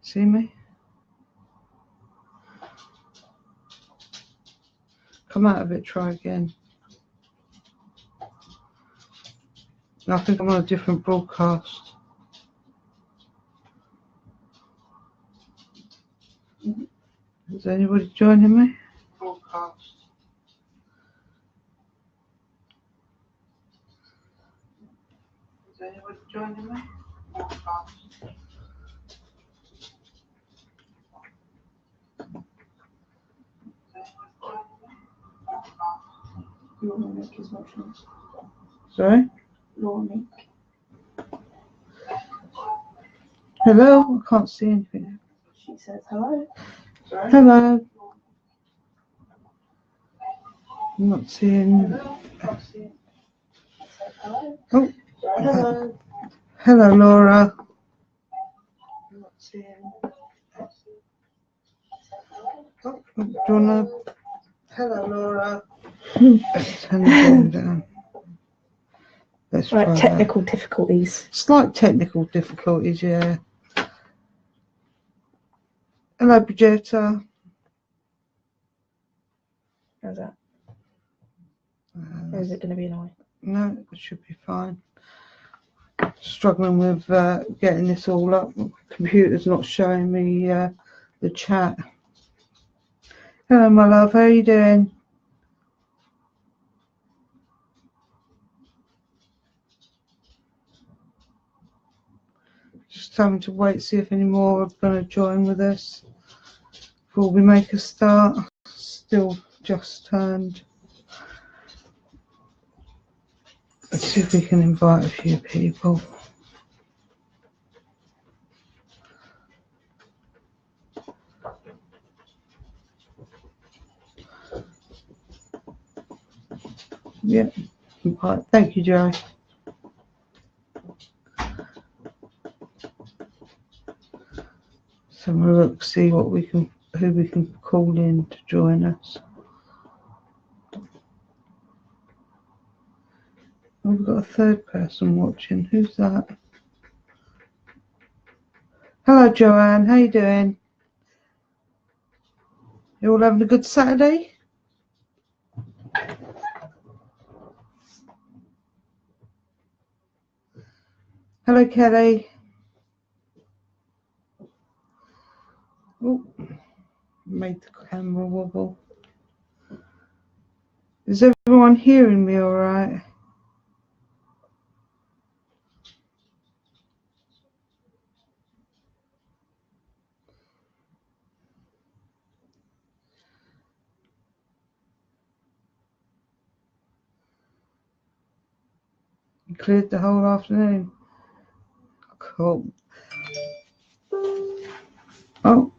See me? Come out of it, try again. I think I'm on a different broadcast. Is anybody joining me? Broadcast. Is anybody joining me? Broadcast. Laura Mick is watching. Sorry? Laura Mick. Hello? I can't see anything. She says hello. Sorry? Hello? I'm not seeing. Hello. She says hello. Oh. Hello. Hello, Laura. I'm not seeing. Oh, do you wanna? Hello, Laura. Let's turn the volume down. Let's Right, try technical difficulties. Slight technical difficulties, yeah. Hello, Bridgetta. How's that? Or is it going to be annoying? No, it should be fine. Struggling with getting this all up. Computer's not showing me the chat. Hello, my love. How are you doing? Just having to wait, see if any more are going to join with us before we make a start. Still just turned. Let's see if we can invite a few people. Yeah, invite. Thank you, Joe. So we'll look, see what we can, who we can call in to join us. Oh, we've got a third person watching. Who's that? Hello, Joanne. How you doing? You all having a good Saturday? Hello, Kelly. Oh, made the camera wobble. Is everyone hearing me all right? You cleared the whole afternoon. Cool. Oh,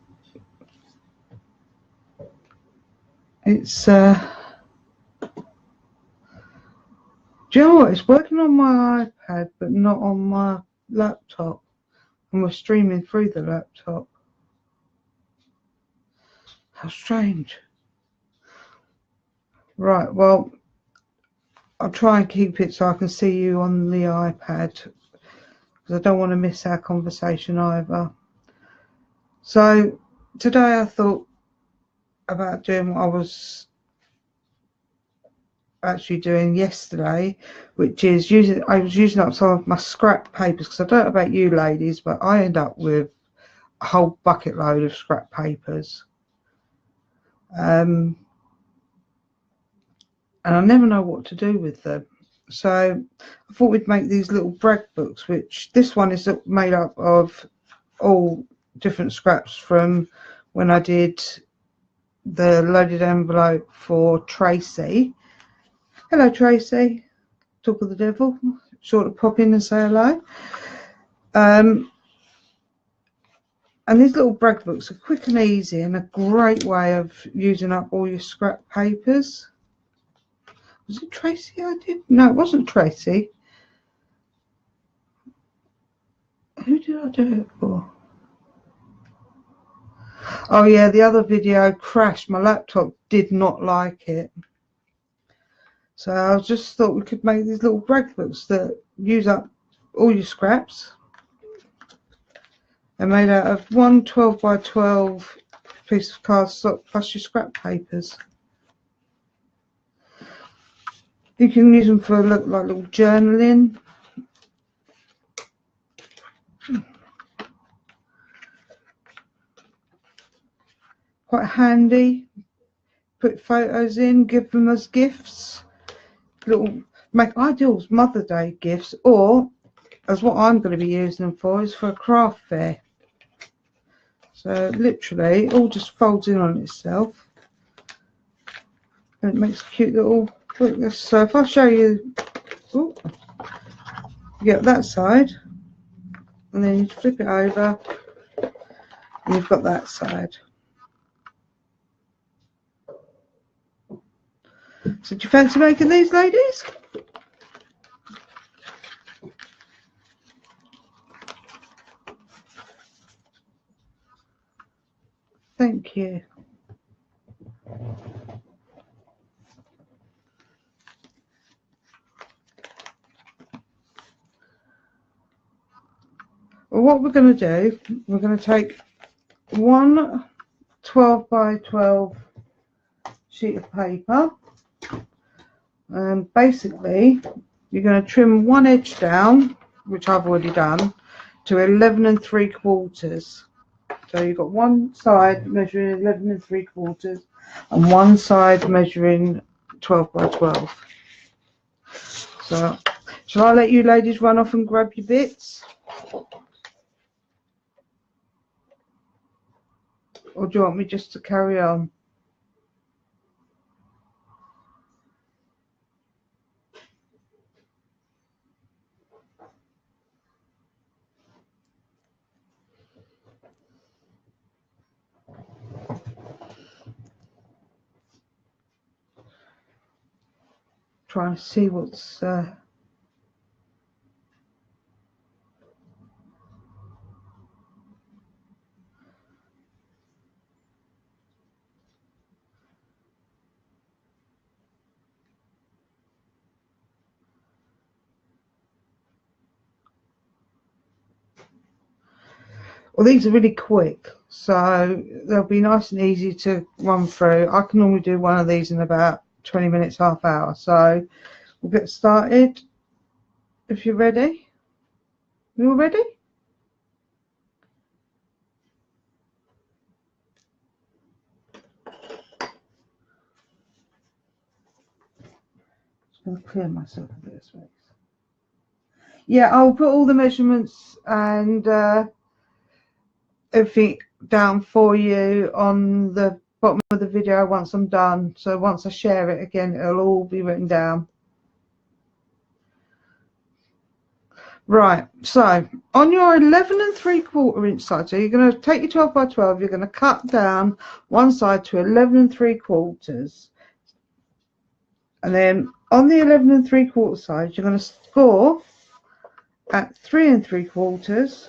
it's do you know what? It's working on my iPad, but not on my laptop. And we're streaming through the laptop. How strange. Right, well, I'll try and keep it so I can see you on the iPad, because I don't want to miss our conversation either. So today I thought about doing what I was actually doing yesterday, which is I was using up some of my scrap papers, because I don't know about you ladies, but I end up with a whole bucket load of scrap papers. And I never know what to do with them. So I thought we'd make these little brag books, which this one is made up of all different scraps from when I did the loaded envelope for Tracy. Hello, Tracy. Talk of the devil. Sort of pop in and say hello. And these little brag books are quick and easy and a great way of using up all your scrap papers. Was it Tracy I did? No, it wasn't Tracy. Who did I do it for? Oh yeah, the other video crashed. My laptop did not like it. So I just thought we could make these little brag books that use up all your scraps They're made out of one 12 by 12 piece of cardstock plus your scrap papers. You can use them for like little journaling. Quite handy. Put photos in, give them as gifts. Make ideal Mother's Day gifts, or as what I'm going to be using them for is for a craft fair. So literally it all just folds in on itself and it makes a cute little book. So if I show you, ooh, you get that side and then you flip it over and you've got that side. So do you fancy making these, ladies? Thank you. Well, what we're going to do, we're going to take one 12 by 12 sheet of paper, and basically you're going to trim one edge down, which I've already done, to 11 3/4. So you've got one side measuring 11 3/4 and one side measuring 12 by 12. So shall I let you ladies run off and grab your bits? Or do you want me just to carry on? Trying to see what's well, these are really quick, so they'll be nice and easy to run through. I can normally do one of these in about 20 minutes, half hour. So we'll get started if you're ready. You all ready? Just going to clear myself a bit of space. Yeah, I'll put all the measurements and everything down for you on the bottom of the video once I'm done. So once I share it again, it'll all be written down. Right, so on your 11 3/4 inch side, so you're going to take your 12 by 12, you're going to cut down one side to 11 3/4, and then on the 11 3/4 side, you're going to score at 3 3/4,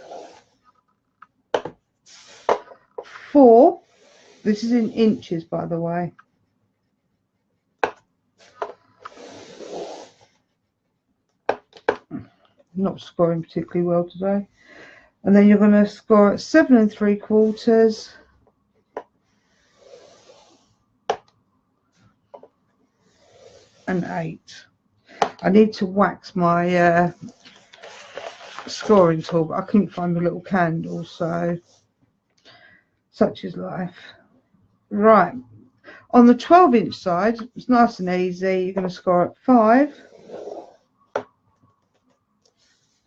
4. This is in inches, by the way. Not scoring particularly well today. And then you're going to score at 7 3/4 and 8. I need to wax my scoring tool, but I couldn't find the little candle, so such is life. Right, on the 12 inch side, it's nice and easy. You're going to score at 5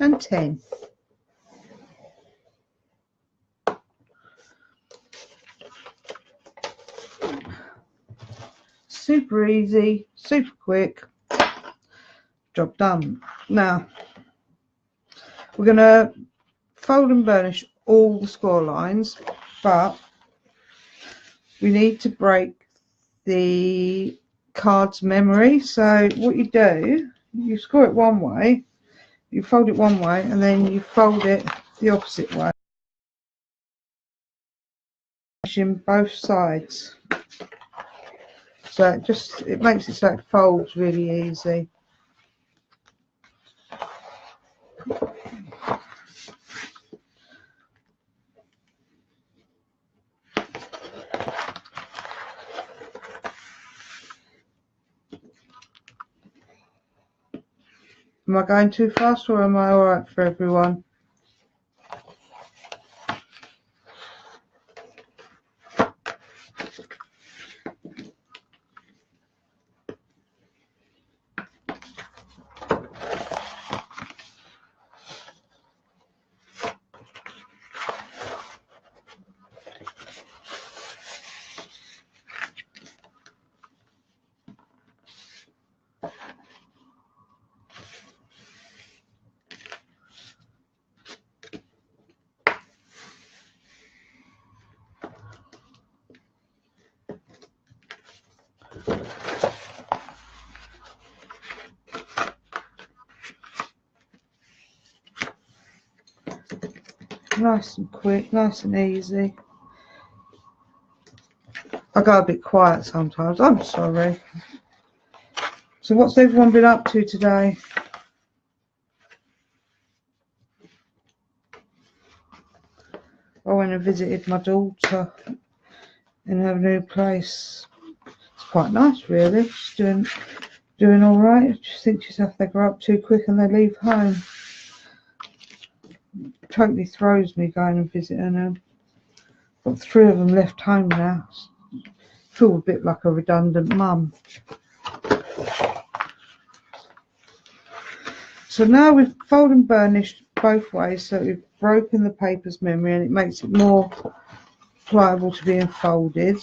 and 10. Super easy, super quick, job done. Now we're going to fold and burnish all the score lines, but we need to break the card's memory. So what you do, you score it one way, you fold it one way, and then you fold it the opposite way, in both sides. So it makes it so it folds really easy. Am I going too fast or am I alright for everyone? Nice and quick, nice and easy. I go a bit quiet sometimes, I'm sorry. So what's everyone been up to today? I went and visited my daughter in her new place. It's quite nice really. She's doing all right. I just think to yourself they grow up too quick and they leave home. Totally throws me going and visiting them. Got 3 of them left home now. Feel a bit like a redundant mum. So now we've folded and burnished both ways, so we've broken the paper's memory and it makes it more pliable to be enfolded.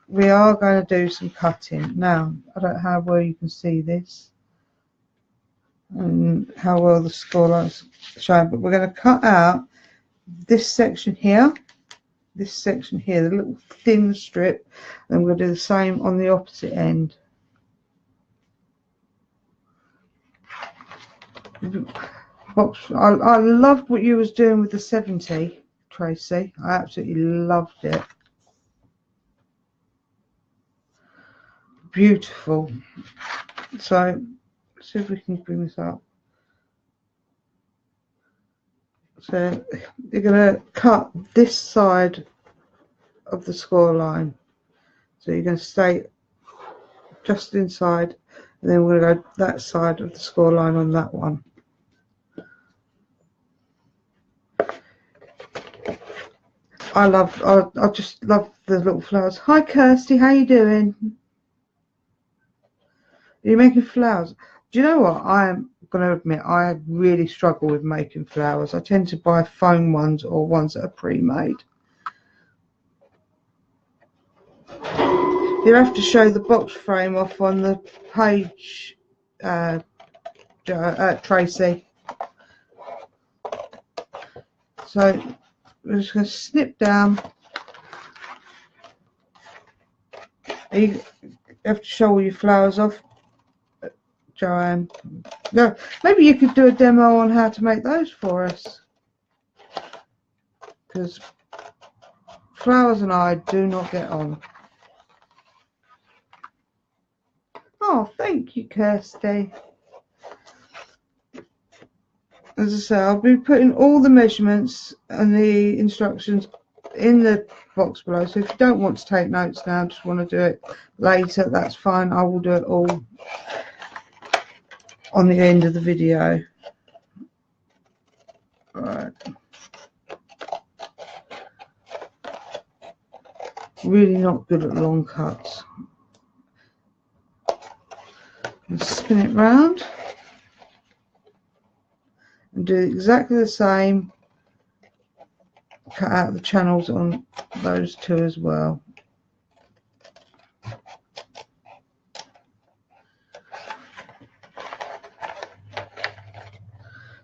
We are going to do some cutting. Now, I don't know how well you can see this and how well the score line's showing, but we're going to cut out this section here, the little thin strip, and we're going to do the same on the opposite end. I loved what you was doing with the 70, Tracy. I absolutely loved it. Beautiful. So let's see if we can bring this up. So you're going to cut this side of the score line. So you're going to stay just inside, and then we're going to go that side of the score line on that one. I just love the little flowers. Hi Kirsty, how you doing? Are you making flowers? Do you know what? I am going to admit I really struggle with making flowers. I tend to buy foam ones or ones that are pre-made. You have to show the box frame off on the page, Tracy. So we're just going to snip down. You have to show all your flowers off, Joanne. No, maybe you could do a demo on how to make those for us, because flowers and I do not get on. Oh, thank you, Kirsty. As I say, I'll be putting all the measurements and the instructions in the box below. So if you don't want to take notes now, just want to do it later, that's fine. I will do it all on the end of the video. All right. Really not good at long cuts. And spin it round and do exactly the same. Cut out the channels on those 2 as well.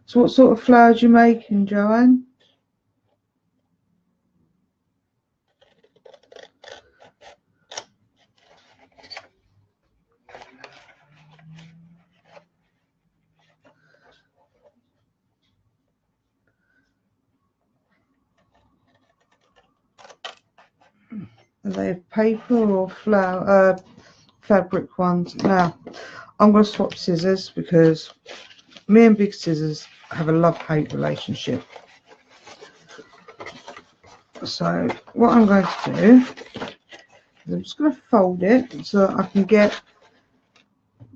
So what sort of flowers you making, Joanne? Are they paper or flower, fabric ones? Now, I'm going to swap scissors because me and Big Scissors have a love-hate relationship. So what I'm going to do is I'm just going to fold it so that I can get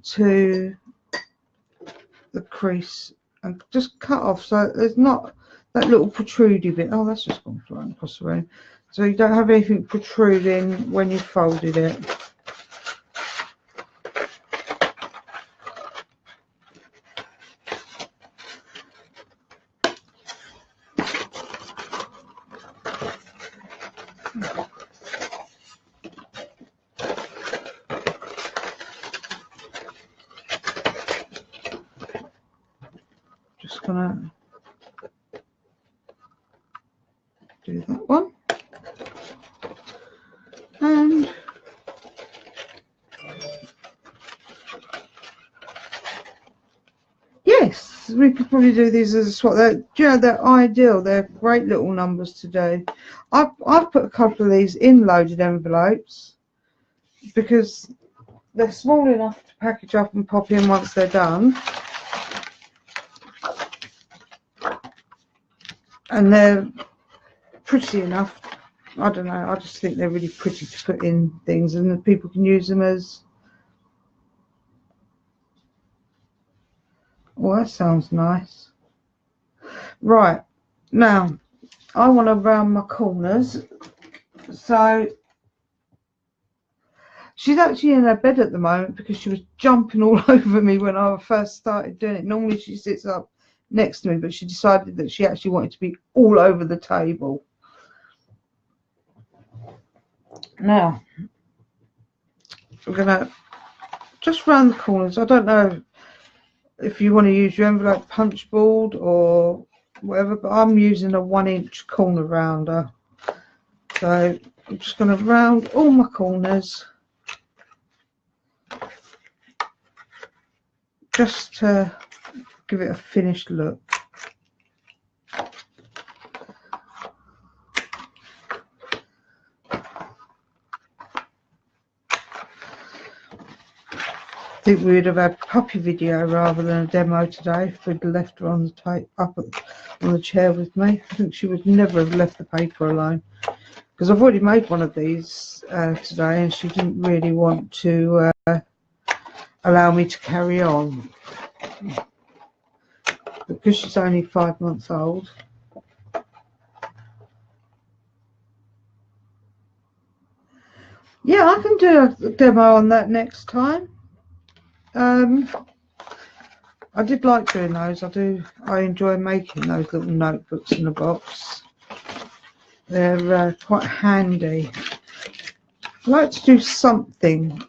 to the crease and just cut off so there's not that little protrudy bit. Oh, that's just gone flying across the room. So you don't have anything protruding when you folded it. Just gonna do that one. And yes, we could probably do these as a swap. They're ideal. They're great little numbers to do. I've put a couple of these in loaded envelopes because they're small enough to package up and pop in once they're done. And they're pretty enough. I don't know, I just think they're really pretty to put in things and that people can use them as... Oh, that sounds nice. Right, now I want to round my corners. So she's actually in her bed at the moment because she was jumping all over me when I first started doing it. Normally she sits up next to me, but she decided that she actually wanted to be all over the table. Now we're gonna just round the corners. I don't know if you want to use your envelope punch board or whatever, but I'm using a 1-inch corner rounder. So I'm just going to round all my corners just to give it a finished look. I think we would have had a puppy video rather than a demo today if we'd left her on the tape on the chair with me. I think she would never have left the paper alone because I've already made one of these today and she didn't really want to allow me to carry on because she's only 5 months old. Yeah, I can do a demo on that next time. I did like doing those. I enjoy making those little notebooks in a box. They're quite handy. I like to do something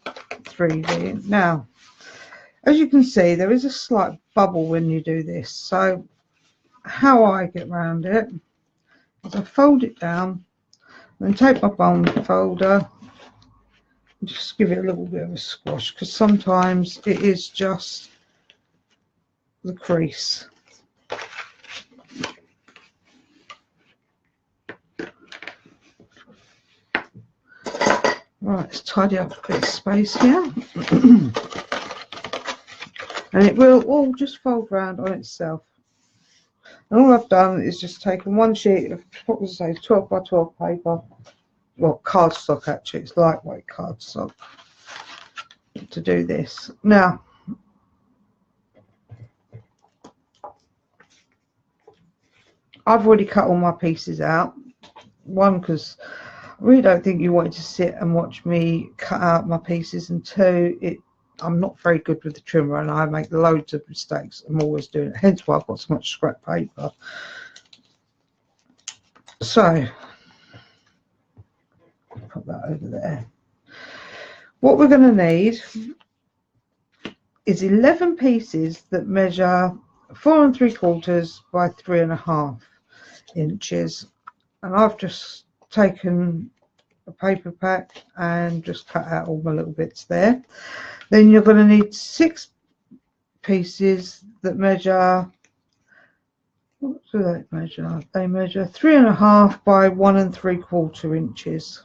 3D. Now, as you can see, there is a slight bubble when you do this. So how I get around it is I fold it down, then take my bond folder, just give it a little bit of a squash because sometimes it is just the crease. Right, let's tidy up a bit of space here. And it will all just fold round on itself. And all I've done is just taken one sheet of, what was I say, 12 by 12 paper. Well, cardstock actually, it's lightweight cardstock to do this. Now, I've already cut all my pieces out. One, because I really don't think you wanted to sit and watch me cut out my pieces, and two, I'm not very good with the trimmer and I make loads of mistakes. I'm always doing it, hence why I've got so much scrap paper. So put that over there. What we're going to need is 11 pieces that measure 4 3/4 by 3.5 inches, and I've just taken a paper pack and just cut out all my little bits there. Then you're going to need 6 pieces that measure, what do they measure? They measure 3.5 by 1 3/4 inches.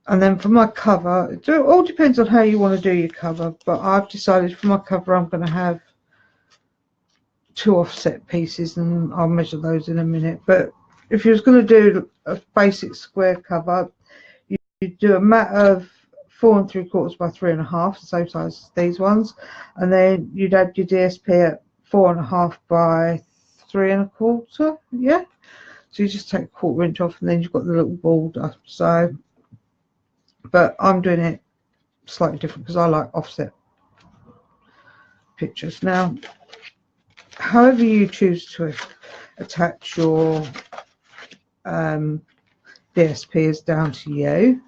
And then for my cover, it all depends on how you want to do your cover, but I've decided for my cover I'm going to have 2 offset pieces, and I'll measure those in a minute. But if you was going to do a basic square cover, you do a mat of 4 3/4 by 3.5, the same size as these ones, and then you'd add your DSP at 4.5 by 3.25. Yeah, so you just take a 1/4 inch off, and then you've got the little border. So, but I'm doing it slightly different because I like offset pictures. Now, however you choose to attach your DSP is down to you.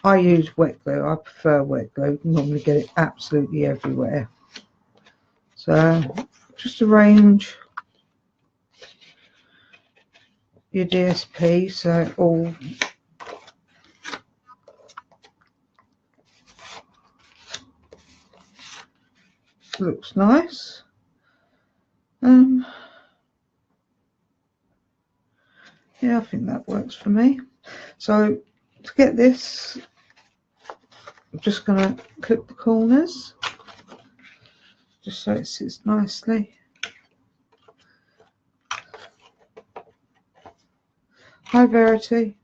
I use wet glue. I prefer wet glue. You normally get it absolutely everywhere. So just arrange your DSP so it all looks nice. Yeah, I think that works for me. So to get this, I'm just going to clip the corners just so it sits nicely. Hi Verity.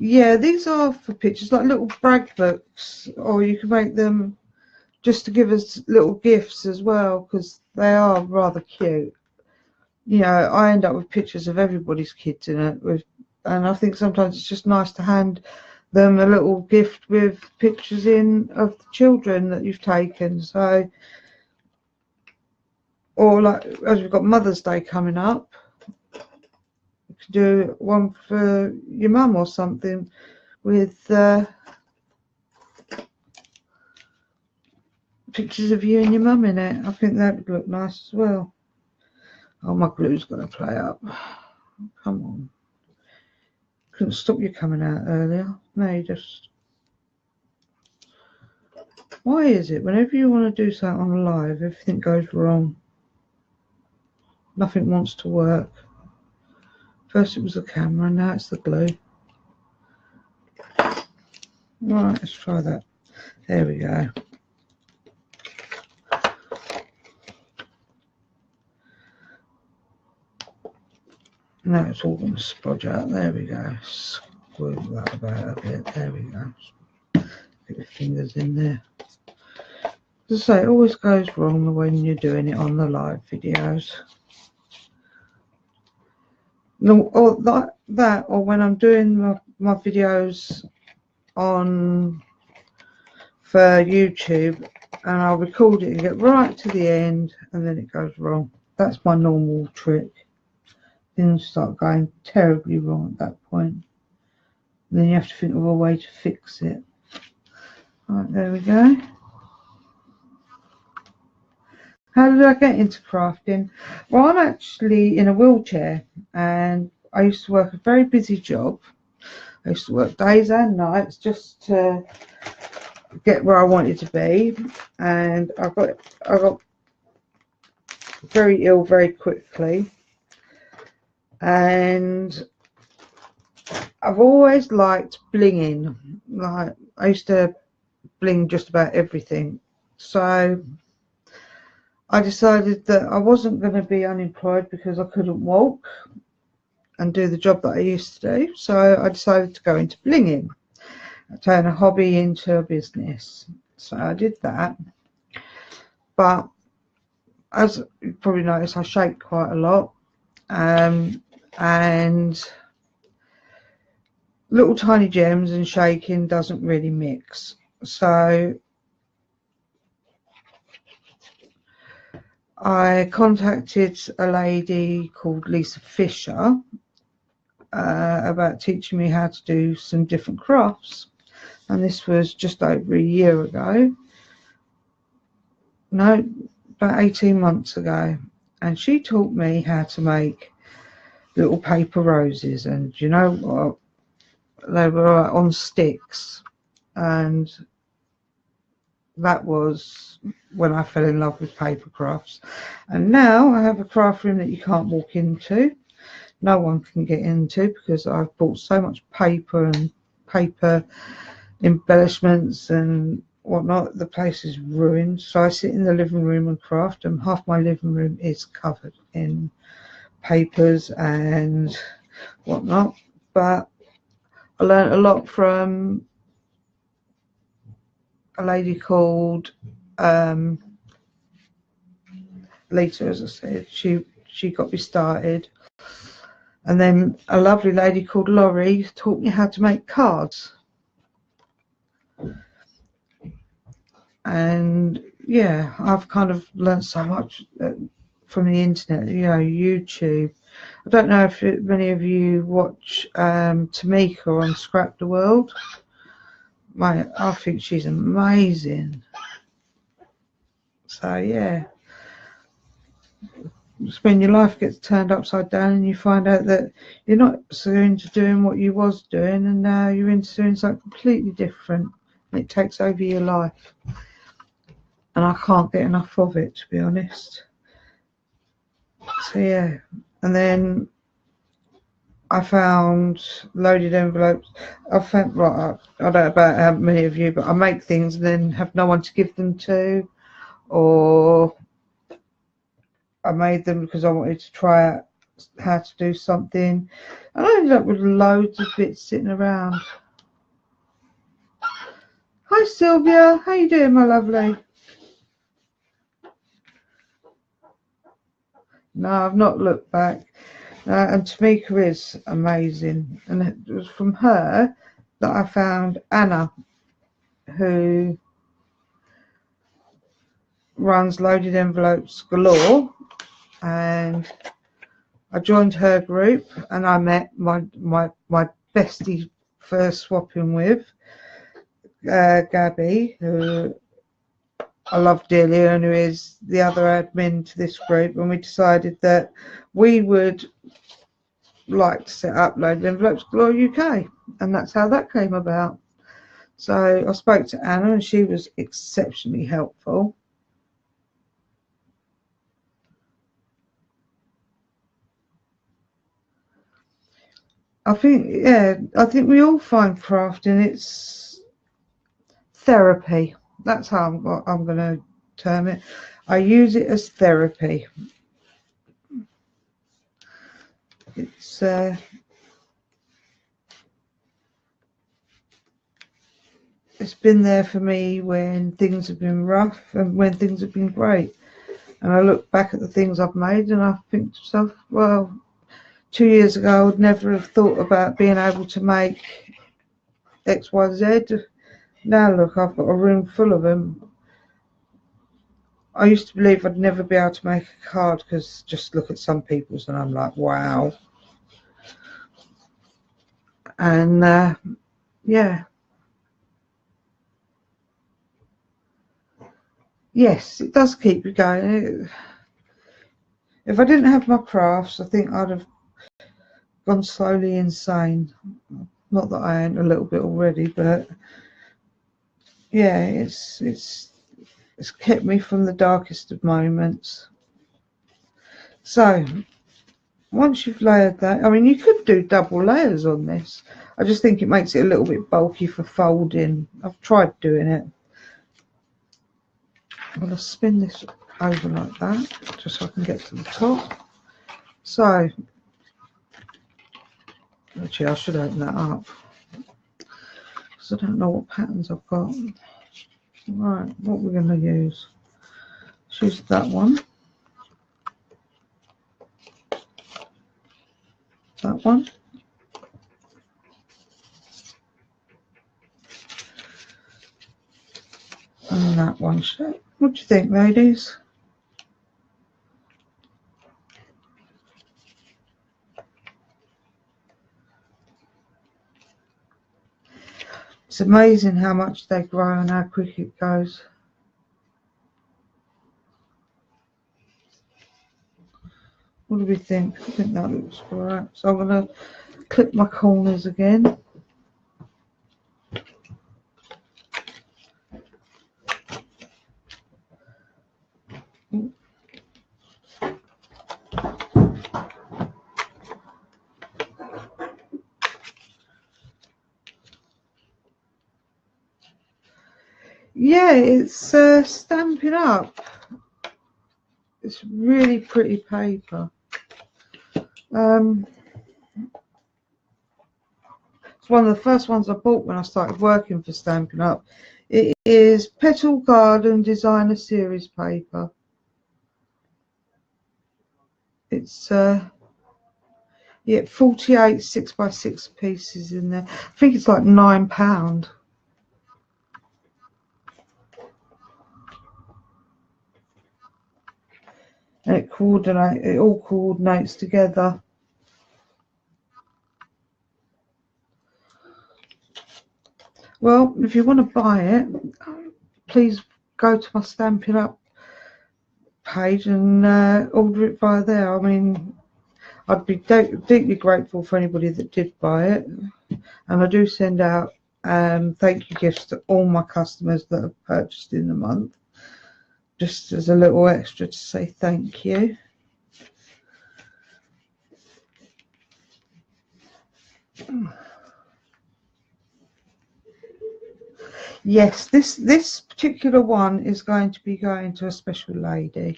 Yeah, these are for pictures, like little brag books, or you can make them just to give us little gifts as well, because they are rather cute. You know, I end up with pictures of everybody's kids in it, and I think sometimes it's just nice to hand them a little gift with pictures in of the children that you've taken. So, or like as we've got Mother's Day coming up, you could do one for your mum or something with pictures of you and your mum in it. I think that would look nice as well. Oh, my glue's going to play up. Come on. Couldn't stop you coming out earlier. No, you just... Why is it whenever you want to do something on live, everything goes wrong? Nothing wants to work. First it was the camera, now it's the glue. Right, let's try that. There we go. Now it's all going to spudge out. There we go. Squeeze that about a bit. There we go. Get your fingers in there. As I say, it always goes wrong when you're doing it on the live videos. No, or that, or when I'm doing my videos on for YouTube, and I'll record it and get right to the end, and then it goes wrong. That's my normal trick. Things start going terribly wrong at that point. And then you have to think of a way to fix it. Right, there we go. How did I get into crafting? Well, I'm actually in a wheelchair, and I used to work a very busy job. I used to work days and nights just to get where I wanted to be, and I got very ill very quickly, and I've always liked blinging. Like, I used to bling just about everything, so I decided that I wasn't going to be unemployed because I couldn't walk and do the job that I used to do. So I decided to go into blinging, turn a hobby into a business. So I did that. But as you probably noticed, I shake quite a lot. And little tiny gems and shaking doesn't really mix. So I contacted a lady called Lisa Fisher about teaching me how to do some different crafts, and this was just over a year ago. No, about 18 months ago, and she taught me how to make little paper roses, and you know what, they were on sticks, and that was when I fell in love with paper crafts. And now I have a craft room that you can't walk into, no one can get into, because I've bought so much paper and paper embellishments and whatnot. The place is ruined. So I sit in the living room and craft, and half my living room is covered in papers and whatnot. But I learned a lot from a lady called Lita, as I said. She got me started. And then a lovely lady called Laurie taught me how to make cards. And yeah, I've kind of learned so much from the internet, YouTube. I don't know if many of you watch Tamika on Scrap the World. Mate, I think she's amazing. So yeah, just when your life gets turned upside down and you find out that you're not so into doing what you was doing, and now you're into doing something completely different, and it takes over your life. And I can't get enough of it, to be honest. So yeah, and then I found loaded envelopes. I found, well, I don't know about how many of you, but I make things and then have no one to give them to, or I made them because I wanted to try out how to do something, and I ended up with loads of bits sitting around. Hi Sylvia, how you doing, my lovely? No, I've not looked back. And Tamika is amazing, and it was from her that I found Anna, who runs Loaded Envelopes Galore, and I joined her group, and I met my bestie for swapping with, Gabby, who I love dearly, and who is the other admin to this group, and we decided that we would like to set up Loaded Envelopes Galore UK, and that's how that came about. So I spoke to Anna, and she was exceptionally helpful. I think we all find crafting, it's therapy. That's how I'm going to term it. I use it as therapy. It's been there for me when things have been rough and when things have been great. And I look back at the things I've made and I think to myself, well, 2 years ago I would never have thought about being able to make XYZ. Now look, I've got a room full of them. I used to believe I'd never be able to make a card because just look at some people's and I'm like, wow. And yeah. Yes, it does keep you going. If I didn't have my crafts, I think I'd have gone slowly insane. Not that I ain't a little bit already, but yeah, it's kept me from the darkest of moments. So once you've layered that, I mean, you could do double layers on this. I just think it makes it a little bit bulky for folding. I've tried doing it. I'm going to spin this over like that, just so I can get to the top. So, actually, I should open that up, because I don't know what patterns I've got. Right, what we're going to use. Let's use that one. That one. And that one. So, what do you think, ladies? It's amazing how much they grow and how quick it goes. What do we think? I think that looks alright. So I'm going to clip my corners again. Yeah, it's Stampin' Up. It's really pretty paper. It's one of the first ones I bought when I started working for Stampin' Up. It is Petal Garden Designer Series paper. It's yeah, 48 6x6 pieces in there. I think it's like £9. And it all coordinates together. Well, if you want to buy it, please go to my Stampin' Up page and order it via there. I mean, I'd be deeply grateful for anybody that did buy it, and I do send out thank you gifts to all my customers that have purchased in the month, just as a little extra to say thank you. Yes, this particular one is going to be going to a special lady.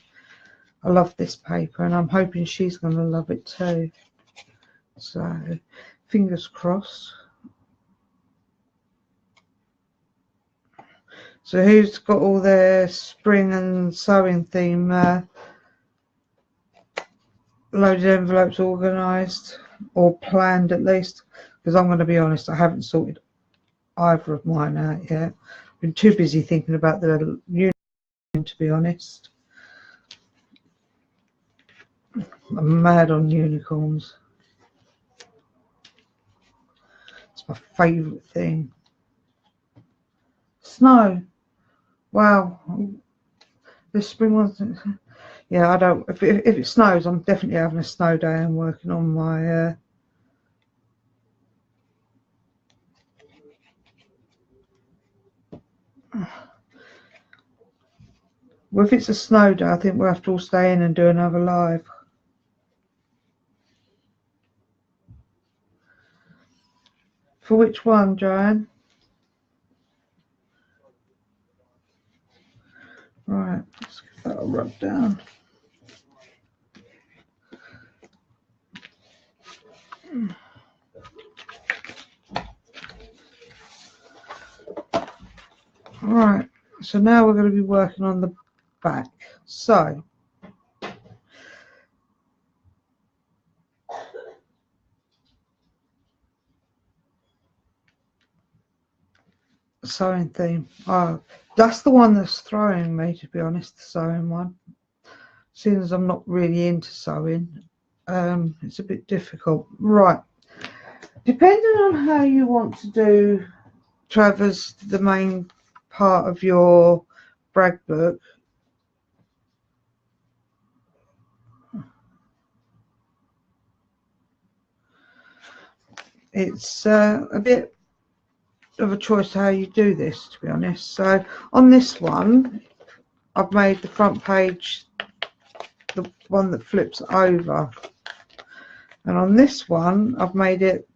I love this paper, and I'm hoping she's going to love it too. So, fingers crossed. So, who's got all their spring and sewing theme loaded envelopes organised, or planned at least? Because I'm going to be honest, I haven't sorted either of mine out yet. I've been too busy thinking about the unicorn, to be honest. I'm mad on unicorns. It's my favourite thing. Snow. Wow. This spring wasn't. Yeah, I don't. If it snows, I'm definitely having a snow day and working on my. Well, if it's a snow day, I think we'll have to all stay in and do another live. For which one, Joanne? Right, let's give that a rub down. Right, so now we're going to be working on the back. So, sewing theme. Oh, that's the one that's throwing me, to be honest, the sewing one. Seeing as I'm not really into sewing, it's a bit difficult. Right, depending on how you want to do Travers, the main part of your brag book, it's a bit of a choice how you do this, to be honest. So on this one, I've made the front page the one that flips over, and on this one I've made it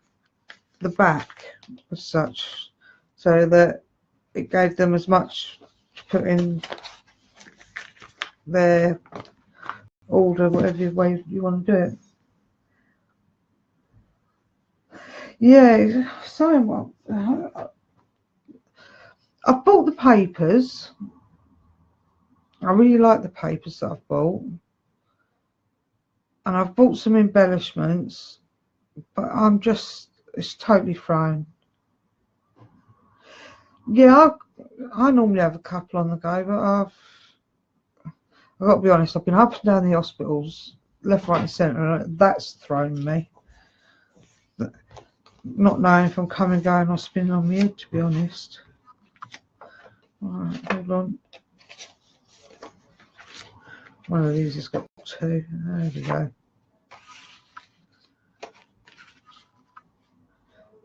the back as such, so that it gave them as much to put in their order, whatever way you want to do it. Yeah, so what? I've bought the papers. I really like the papers that I've bought, and I've bought some embellishments, but it's totally thrown. Yeah, I normally have a couple on the go, but I've got to be honest, I've been up and down the hospitals, left, right and centre, and that's thrown me. Not knowing if I'm coming, going, or spinning on my head, to be honest. Alright, hold on. One of these has got two. There we go.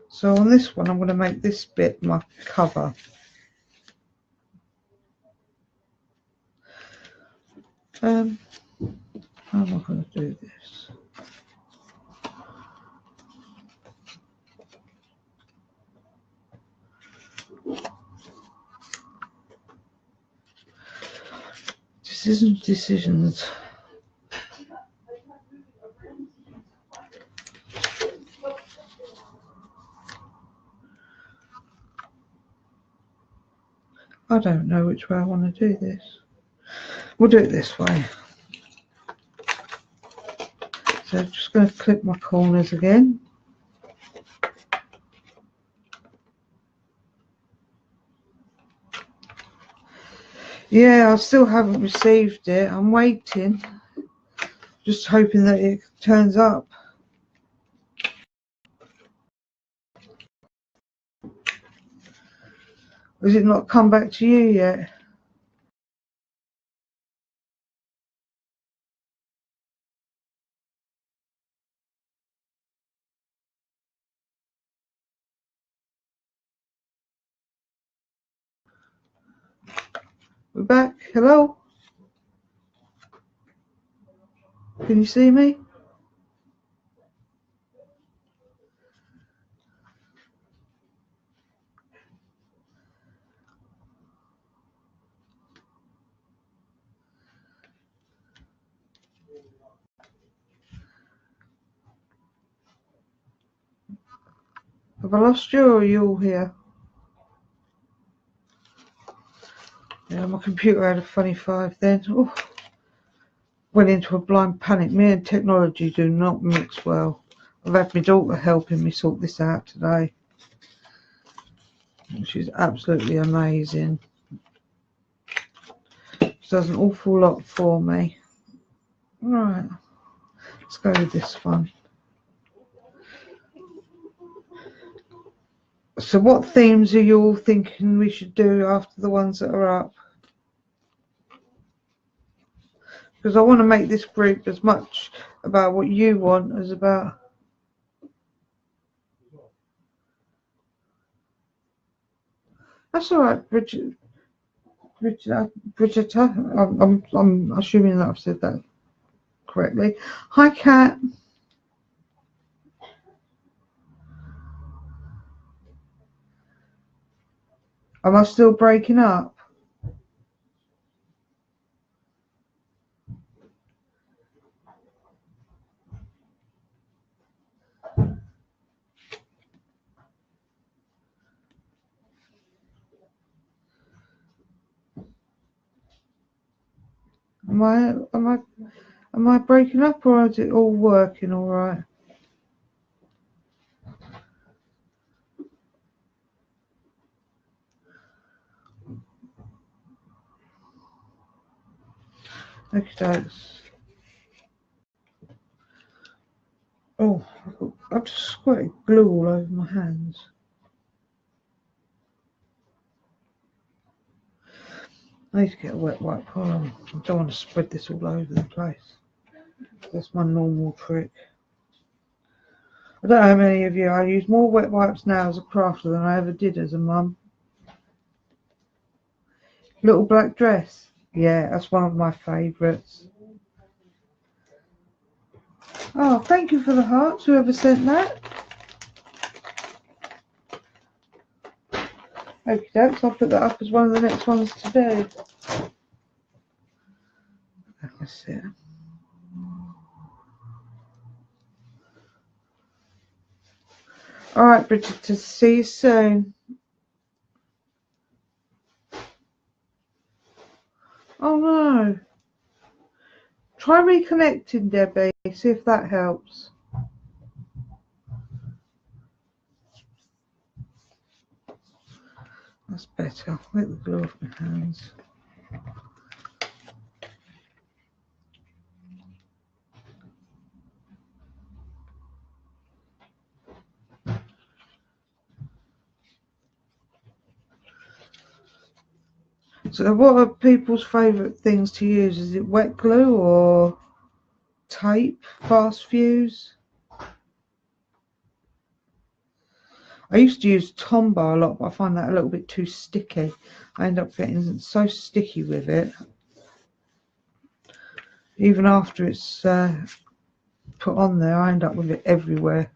So on this one, I'm going to make this bit my cover. How am I going to do this? Decisions. I don't know which way I want to do this. We'll do it this way. So I'm just going to clip my corners again. Yeah, I still haven't received it. I'm waiting. Just hoping that it turns up. Has it not come back to you yet? We're back. Hello? Can you see me? Have I lost you or are you all here? Yeah, my computer had a funny five then. Ooh, went into a blind panic. Me and technology do not mix well. I've had my daughter helping me sort this out today. She's absolutely amazing. She does an awful lot for me. Right, let's go with this one. So what themes are you all thinking we should do after the ones that are up? Because I want to make this group as much about what you want as about... That's all right, Bridget. Bridget, I'm assuming that I've said that correctly. Hi, Kat. Am I still breaking up? Am I breaking up or is it all working all right? Okay, thanks. Oh, I've just squirted glue all over my hands. I need to get a wet wipe. Hold on. I don't want to spread this all over the place. That's my normal trick. I don't know how many of you, I use more wet wipes now as a crafter than I ever did as a mum. Little black dress. Yeah, that's one of my favourites. Oh, thank you for the hearts, whoever sent that. Okay, dokes, I'll put that up as one of the next ones to do. That's it. Alright, Bridget, to see you soon. Oh no. Try reconnecting, Debbie, see if that helps. That's better. Let the glue off my hands. So what are people's favourite things to use? Is it wet glue or tape, fast fuse? I used to use Tombow a lot, but I find that a little bit too sticky. I end up getting so sticky with it. Even after it's put on there, I end up with it everywhere.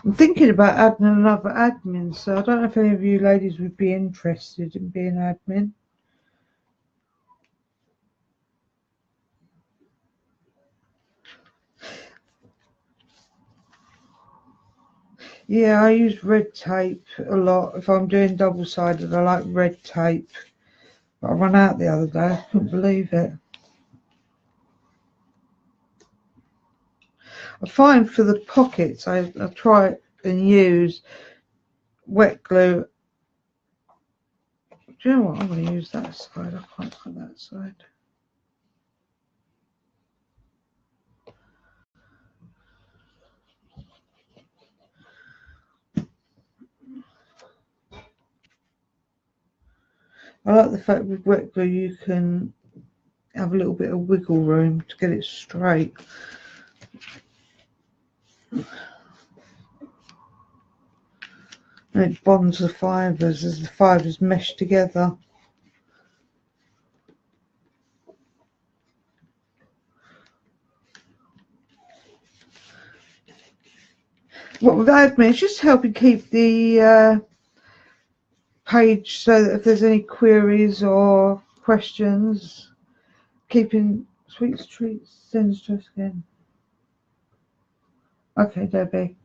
I'm thinking about adding another admin, so I don't know if any of you ladies would be interested in being admin. Yeah, I use red tape a lot. If I'm doing double-sided, I like red tape. But I ran out the other day. I couldn't believe it. I find for the pockets, I try and use wet glue. Do you know what? I'm going to use that side. I can't find that side. I like the fact with wet glue you can have a little bit of wiggle room to get it straight. And it bonds the fibres as the fibres mesh together. What with admin, it's just helping keep the page so that if there's any queries or questions, keeping sweets, treats, sends to us again. Okay, Debbie.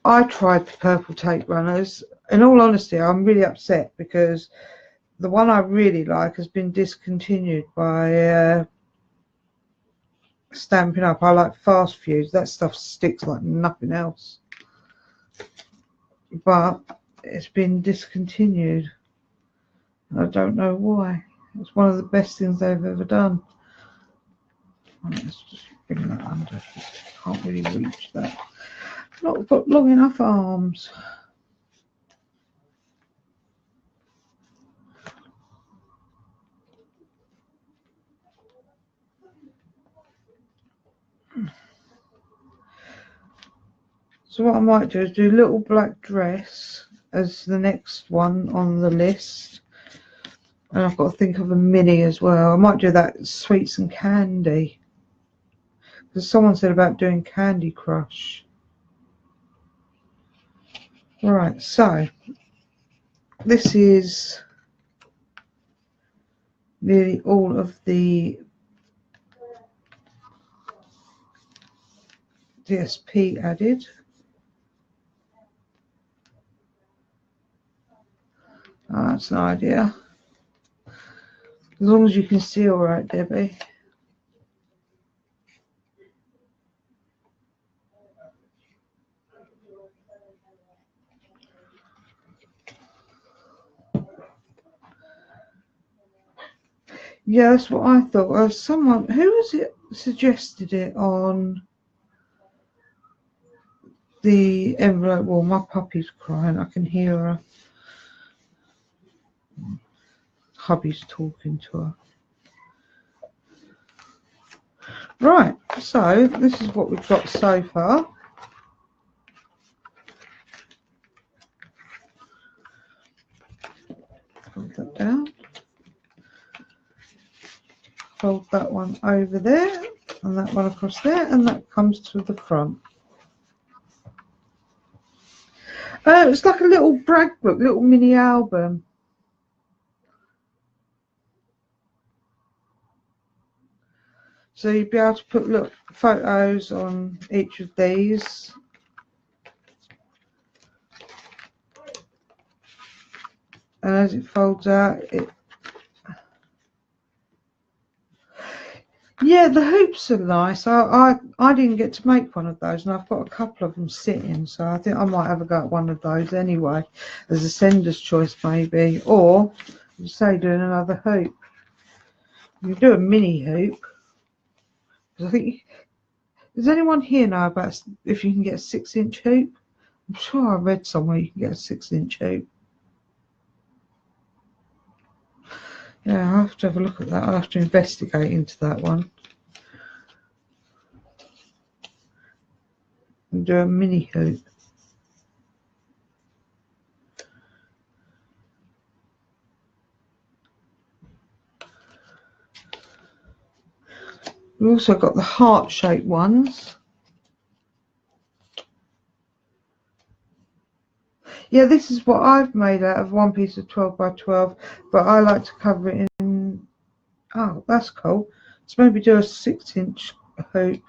I tried the purple tape runners. In all honesty, I'm really upset because the one I really like has been discontinued by Stampin' Up. I like Fast Fuse. That stuff sticks like nothing else. But it's been discontinued. I don't know why. It's one of the best things they've ever done. Let's just bring that under. Can't really reach that. Not got long enough arms. So what I might do is do Little Black Dress as the next one on the list. And I've got to think of a mini as well. I might do that Sweets and Candy. Because someone said about doing Candy Crush. Right, so this is nearly all of the DSP added. Oh, that's an idea. As long as you can see all right, Debbie. Yeah, that's what I thought. Someone, who was it suggested it on the envelope? Well, my puppy's crying. I can hear her. Hubby's talking to her. Right, so this is what we've got so far. Fold that down. Fold that one over there, and that one across there, and that comes to the front. It's like a little brag book, little mini album. So you'd be able to put look photos on each of these. And as it folds out, yeah, the hoops are nice. I didn't get to make one of those, and I've got a couple of them sitting, so I think I might have a go at one of those anyway, as a sender's choice maybe, or say doing another hoop. You can do a mini hoop. I think, does anyone here know about if you can get a 6-inch hoop? I'm sure I read somewhere you can get a 6-inch hoop. Yeah, I'll have to have a look at that. I'll have to investigate into that one. And do a mini hoop. We also got the heart-shaped ones. Yeah, this is what I've made out of one piece of 12 by 12, but I like to cover it in. Oh, that's cool. Let's maybe do a 6-inch hoop.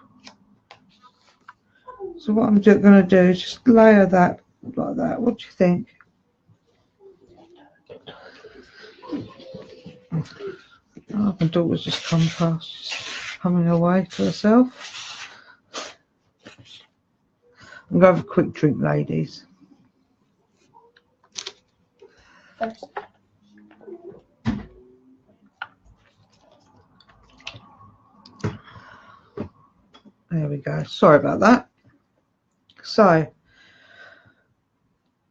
So what I'm going to do is just layer that like that. What do you think? Oh, my daughter's just come past, just humming away to herself. I'm going to have a quick drink, ladies. There we go. Sorry about that. So,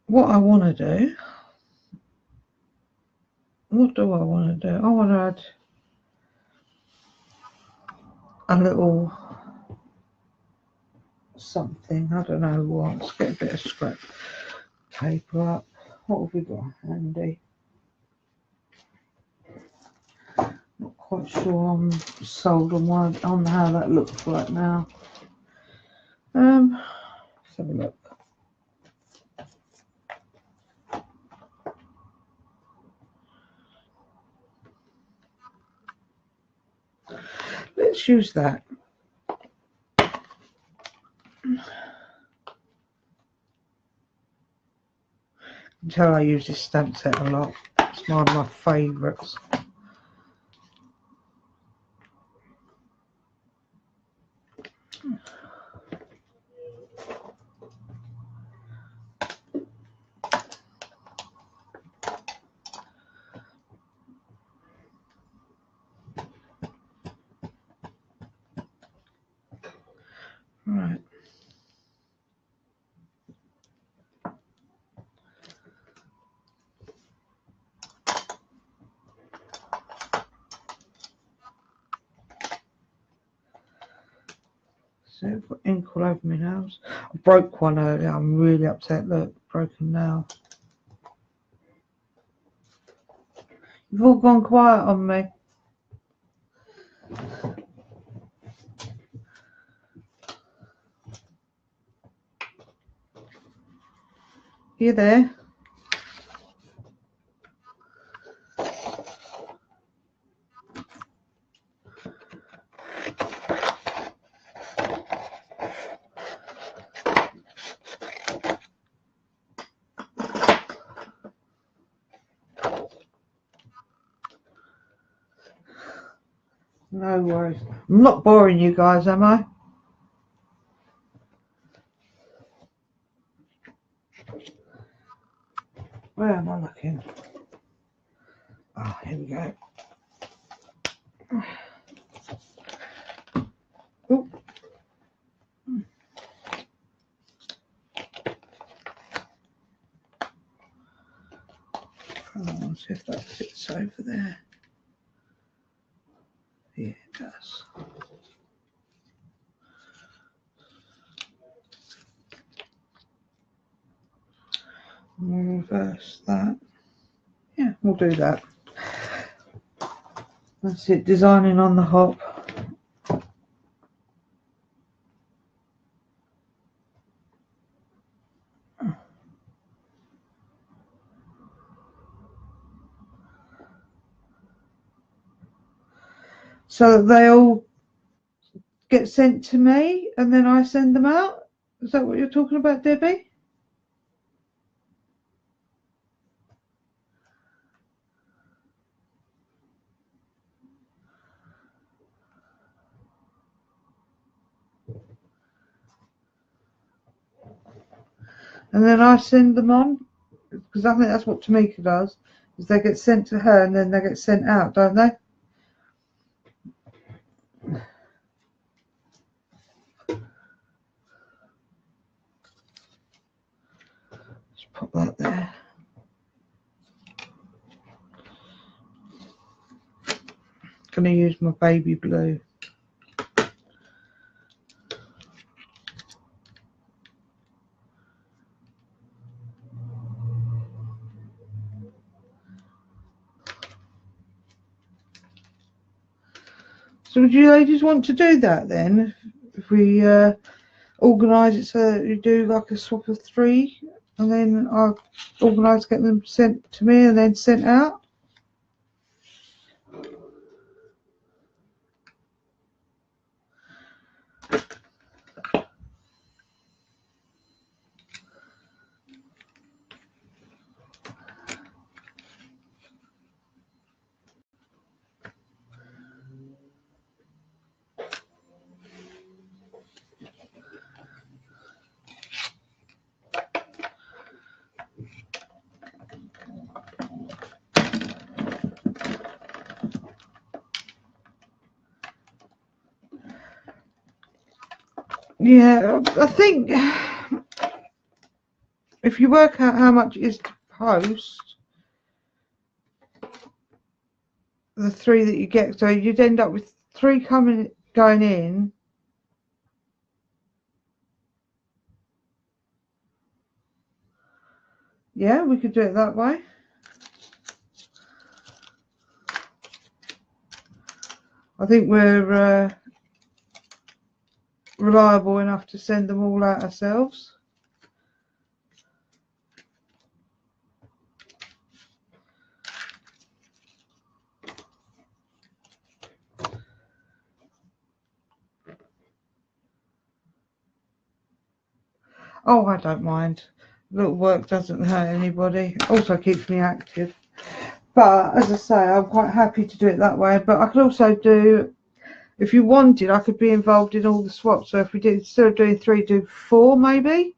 what I want to do, what do I want to do? I want to add a little something. I don't know what. Let's get a bit of scrap paper up. What have we got handy? Not quite sure I'm sold on how that looks right now. Let's have a look. Let's use that. Until I use this stamp set a lot. It's one of my favourites. Right. So I've got ink all over my nails. I broke one earlier. I'm really upset. Look, broken nail. You've all gone quiet on me. You there? No worries. I'm not boring you guys, am I? Where am I looking? Oh, here we go. Ooh. Oh, see if that fits over there. Yeah, it does. We'll reverse that. Yeah, we'll do that. That's it, designing on the hop. So that they all get sent to me and then I send them out? Is that what you're talking about, Debbie? And then I send them on? Because I think that's what Tamika does, is they get sent to her and then they get sent out, don't they? Let's put that there. Gonna use my baby blue. So would you ladies want to do that then? If we organise it so that you do like a swap of 3, and then I'll organise getting them sent to me and then sent out? Yeah, I think if you work out how much it is to post the 3 that you get, so you'd end up with 3 going in. Yeah, we could do it that way. I think we're reliable enough to send them all out ourselves. Oh, I don't mind. Little work doesn't hurt anybody. Also keeps me active. But as I say, I'm quite happy to do it that way. But I could also do, if you wanted, I could be involved in all the swaps. So if we did, instead of doing 3, do 4 maybe.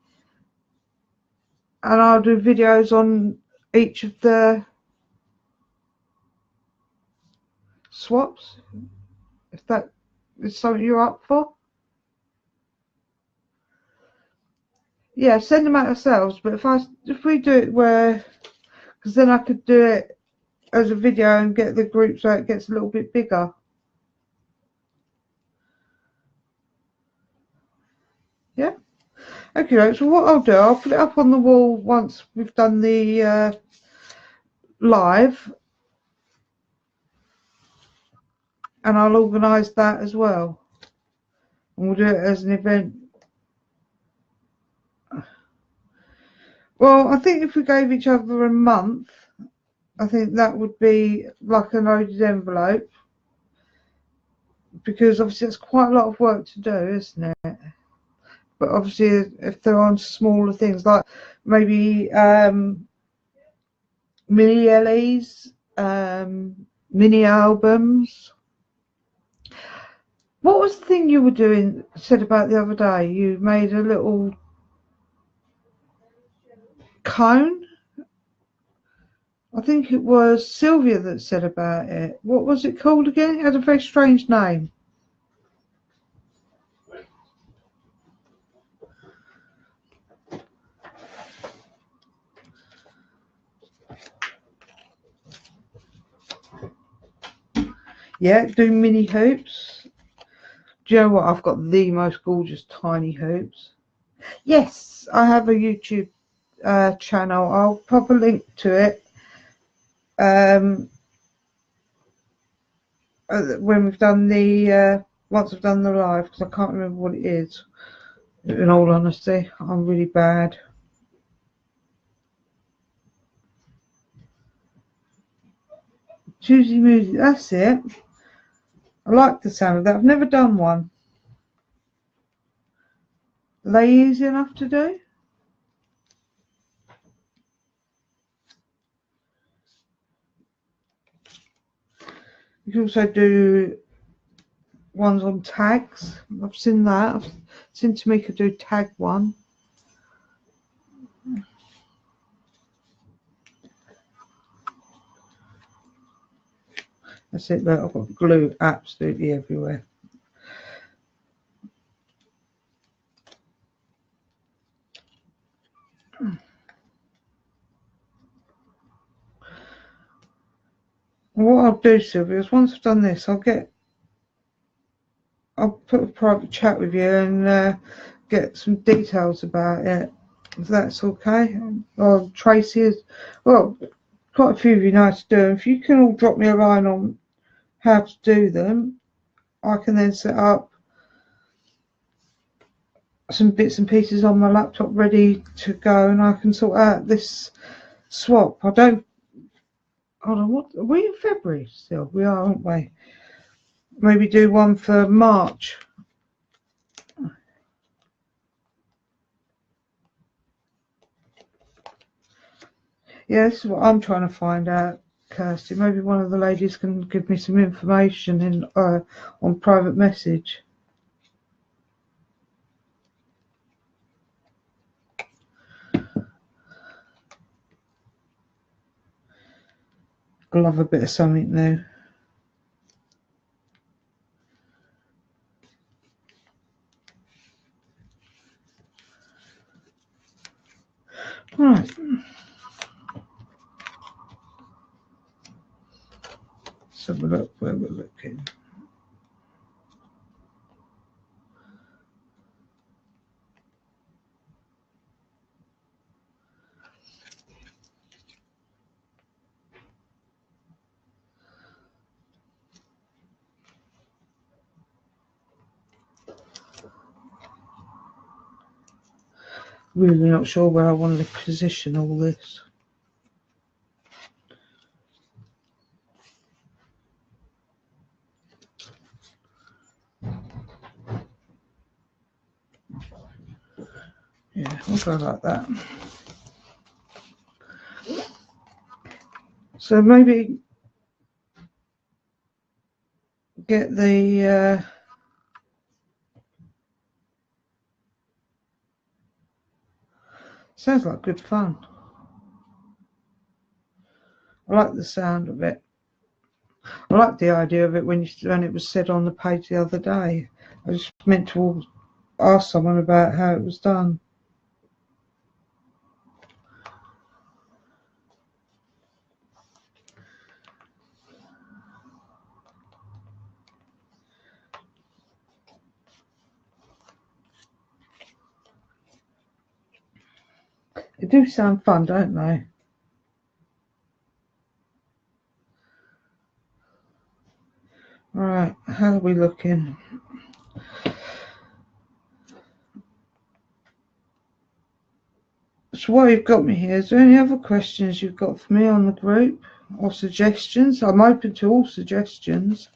And I'll do videos on each of the swaps, if that is something you're up for. Yeah, send them out ourselves. But if we do it where, because then I could do it as a video and get the group so it gets a little bit bigger. Yeah. Okay, so what I'll do, I'll put it up on the wall once we've done the live, and I'll organise that as well, and we'll do it as an event. Well, I think if we gave each other a month, I think that would be like a loaded envelope, because obviously it's quite a lot of work to do, isn't it? But obviously if they're on smaller things, like maybe mini LEs, mini albums. What was the thing you were said about the other day? You made a little cone. I think it was Sylvia that said about it. What was it called again? It had a very strange name. Yeah, do mini hoops. Do you know what? I've got the most gorgeous tiny hoops. Yes, I have a YouTube channel. I'll pop a link to it when we've done the once I've done the live, because I can't remember what it is. In all honesty, I'm really bad. Choosy music, that's it. I like the sound of that. I've never done one. Are they easy enough to do? You can also do ones on tags. I've seen that. I've seen Tamika do tag one. That's it. Look, I've got glue absolutely everywhere. What I'll do, Sylvia, is once I've done this, I'll put a private chat with you and get some details about it, if that's okay. Or Tracy is, well, quite a few of you know how to do them. If you can all drop me a line on how to do them, I can then set up some bits and pieces on my laptop ready to go, and I can sort out this swap. I don't. Hold on, what are we in February still? We are, aren't we? Maybe do one for March. Yeah, this is what I'm trying to find out, Kirsty. Maybe one of the ladies can give me some information in on private message. I love a bit of something new. Right. Let's have a look where we're looking. Really not sure where I want to position all this. Yeah, we'll go like that. So maybe get the sounds like good fun. I like the sound of it. I like the idea of it when it was said on the page the other day. I just meant to ask someone about how it was done. They do sound fun, don't they? Right, how are we looking? So while you've got me here, is there any other questions you've got for me on the group or suggestions? I'm open to all suggestions.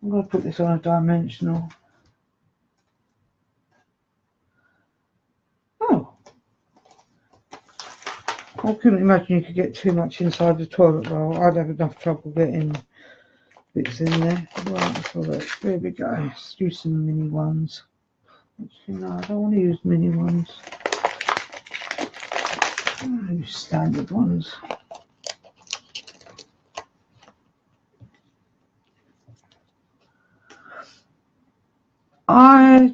I'm going to put this on a dimensional. Oh, I couldn't imagine you could get too much inside the toilet roll. I'd have enough trouble getting bits in there. Right, so there we go. Let's use some mini ones. Actually, no, I don't want to use mini ones. I'll use standard ones. I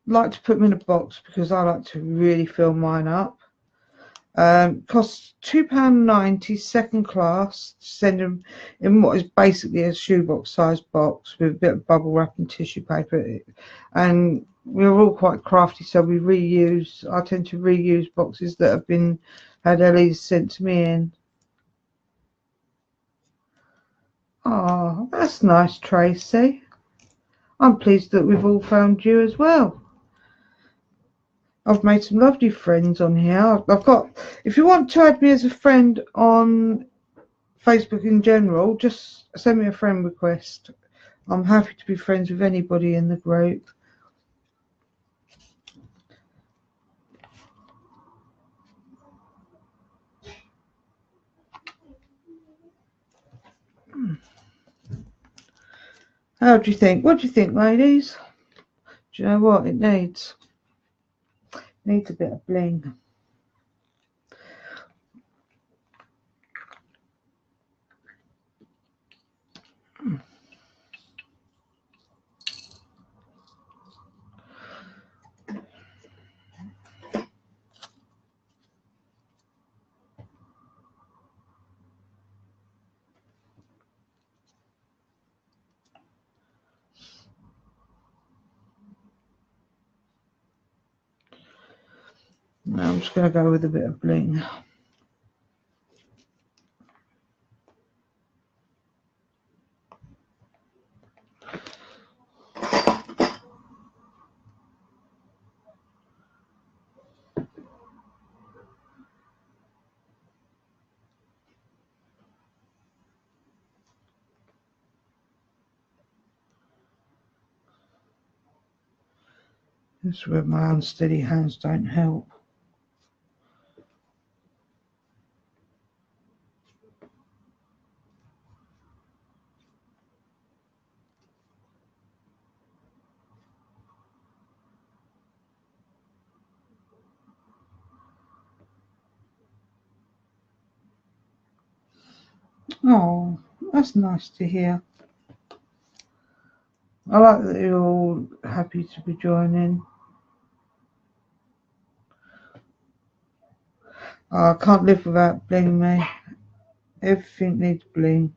like to put them in a box because I like to really fill mine up. Costs £2.90 second class. Send them in what is basically a shoebox sized box with a bit of bubble wrap and tissue paper. And we're all quite crafty, so we reuse. I tend to reuse boxes that have been had Ellie's sent to me in. Oh, that's nice, Tracy. I'm pleased that we've all found you as well. I've made some lovely friends on here. I've got, if you want to add me as a friend on Facebook in general, just send me a friend request. I'm happy to be friends with anybody in the group. How do you think? What do you think, ladies? Do you know what it needs? It needs a bit of bling. Now I'm just going to go with a bit of bling. This is where my unsteady hands don't help. Oh, that's nice to hear. I like that you're all happy to be joining. Oh, I can't live without bling, me. Everything needs bling.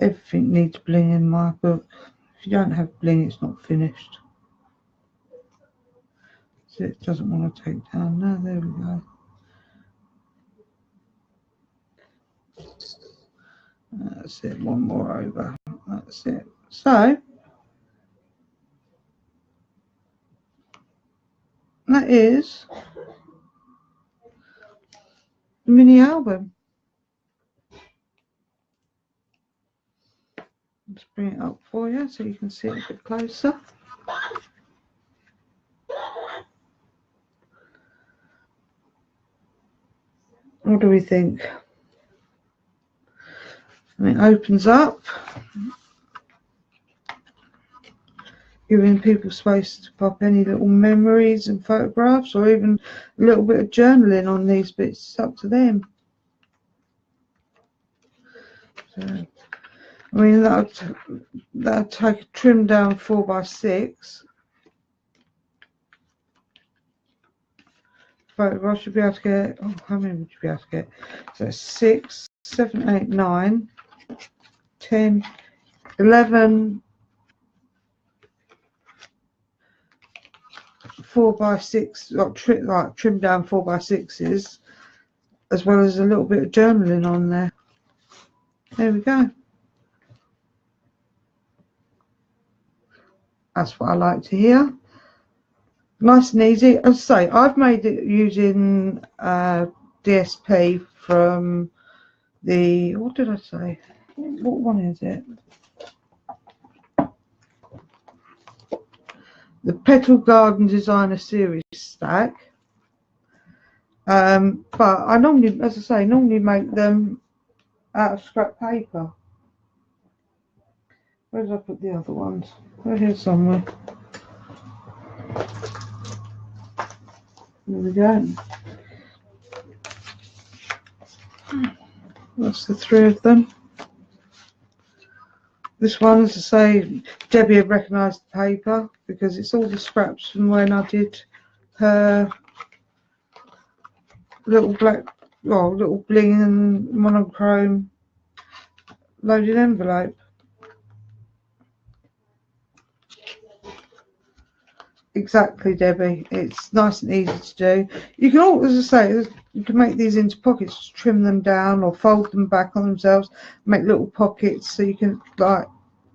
Everything needs bling in my book. If you don't have bling, it's not finished. So it doesn't want to take down. No, there we go. That's it. One more over. That's it. So that is the mini album. Let's bring it up for you so you can see it a bit closer. What do we think? And it opens up, giving people space to pop any little memories and photographs, or even a little bit of journaling on these bits. It's up to them. So, I mean, that'll take a trim down 4x6. Photograph should be able to get, oh, how many would you be able to get? So 6, 7, 8, 9, 10, 11, 4x6, like trim down 4x6s, as well as a little bit of journaling on there. There we go. That's what I like to hear. Nice and easy. As I say, I've made it using DSP from the, what did I say? What one is it? The Petal Garden Designer Series stack. But I normally, as I say, normally make them out of scrap paper. Where did I put the other ones? They're here somewhere. There we go. That's the 3 of them. This one, as I say, Debbie had recognised the paper because it's all the scraps from when I did her little black, well, little bling and monochrome loaded envelope. Exactly, Debbie. It's nice and easy to do. You can all, as I say, you can make these into pockets, trim them down or fold them back on themselves, make little pockets so you can, like,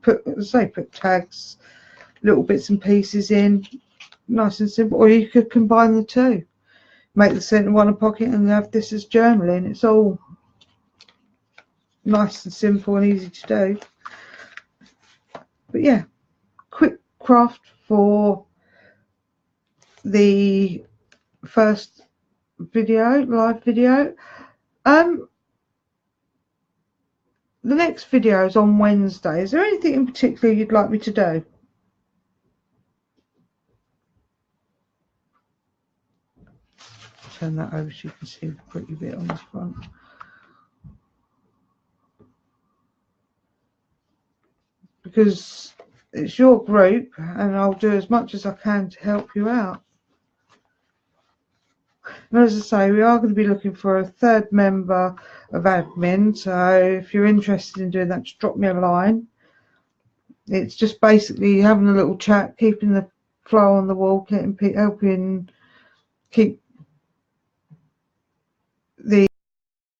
put, as I say, put tags, little bits and pieces in. Nice and simple. Or you could combine the two. Make the centre one a pocket and have this as journaling. It's all nice and simple and easy to do. But yeah, quick craft for the first video, live video. The next video is on Wednesday. Is there anything in particular you'd like me to do? Turn that over so you can see the pretty bit on the front. Because it's your group and I'll do as much as I can to help you out. And as I say, we are going to be looking for a third member of admin, so if you're interested in doing that, just drop me a line. It's just basically having a little chat, keeping the flow on the wall, helping keep the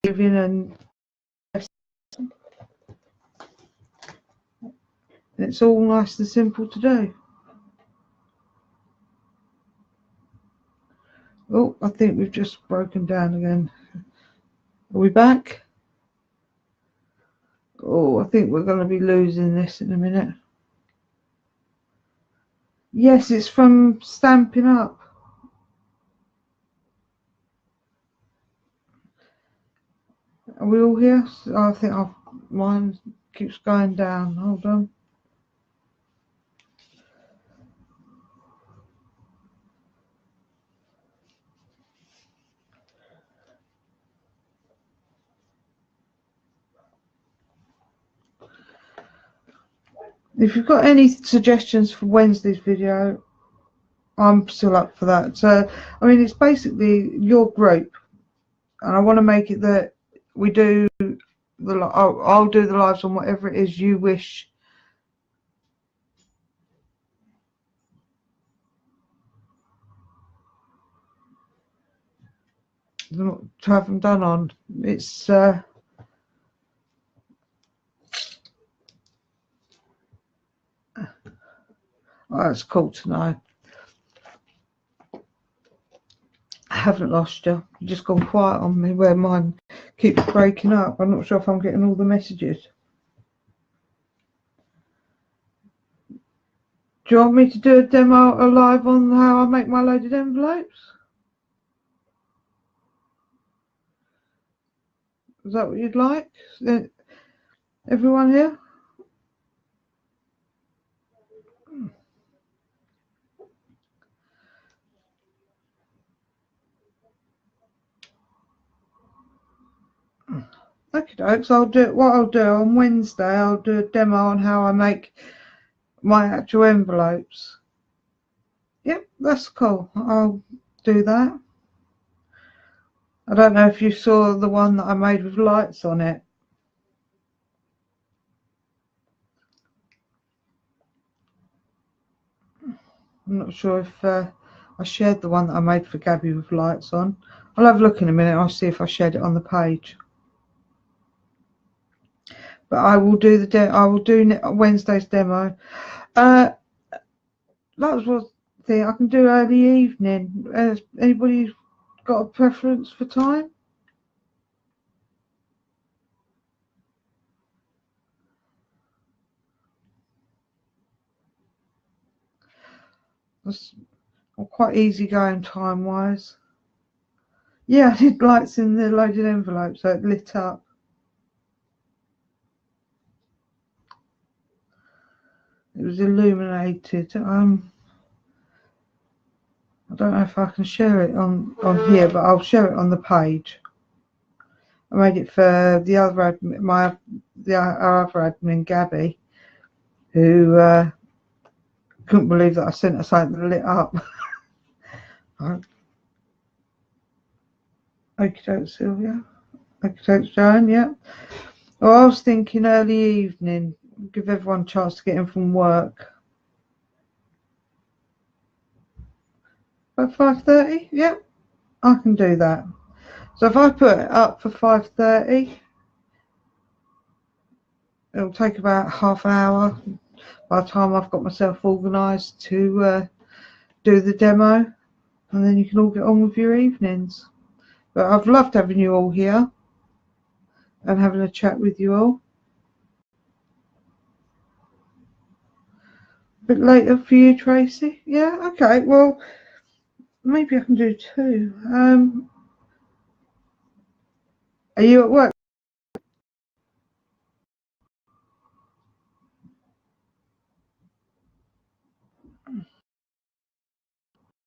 living, and it's all nice and simple to do. Oh, I think we've just broken down again. Are we back? Oh, I think we're going to be losing this in a minute. Yes, it's from Stampin' Up. Are we all here? I think mine keeps going down. Hold on. If you've got any suggestions for Wednesday's video, I'm still up for that. So, I mean, it's basically your group, and I want to make it that we do I'll do the lives on whatever it is you wish. To have them done on. It's oh, that's cool to know. I haven't lost you. You've just gone quiet on me where mine keeps breaking up. I'm not sure if I'm getting all the messages. Do you want me to do a demo live on how I make my loaded envelopes? Is that what you'd like? Everyone here? Okay, dokes. I'll do on Wednesday. I'll do a demo on how I make my actual envelopes. Yep, that's cool. I'll do that. I don't know if you saw the one that I made with lights on it. I'm not sure if I shared the one that I made for Gabby with lights on. I'll have a look in a minute. I'll see if I shared it on the page. But I will do Wednesday's demo. That was one thing I can do early evening. Anybody got a preference for time? I'm quite easygoing time wise. Yeah, I did lights in the loaded envelope so it lit up. It was illuminated. I don't know if I can share it on here, but I'll share it on the page. I made it for the other admin, our other admin, Gabby, who couldn't believe that I sent her something that lit up. Okie doke, Sylvia. Okie doke, Joan. Yeah. Well, I was thinking early evening, give everyone a chance to get in from work. About 5:30? Yeah, I can do that. So if I put it up for 5:30, it'll take about half an hour by the time I've got myself organised to do the demo, and then you can all get on with your evenings. But I've loved having you all here and having a chat with you all. A bit later for you, Tracy? Yeah, okay. Well, maybe I can do two. Are you at work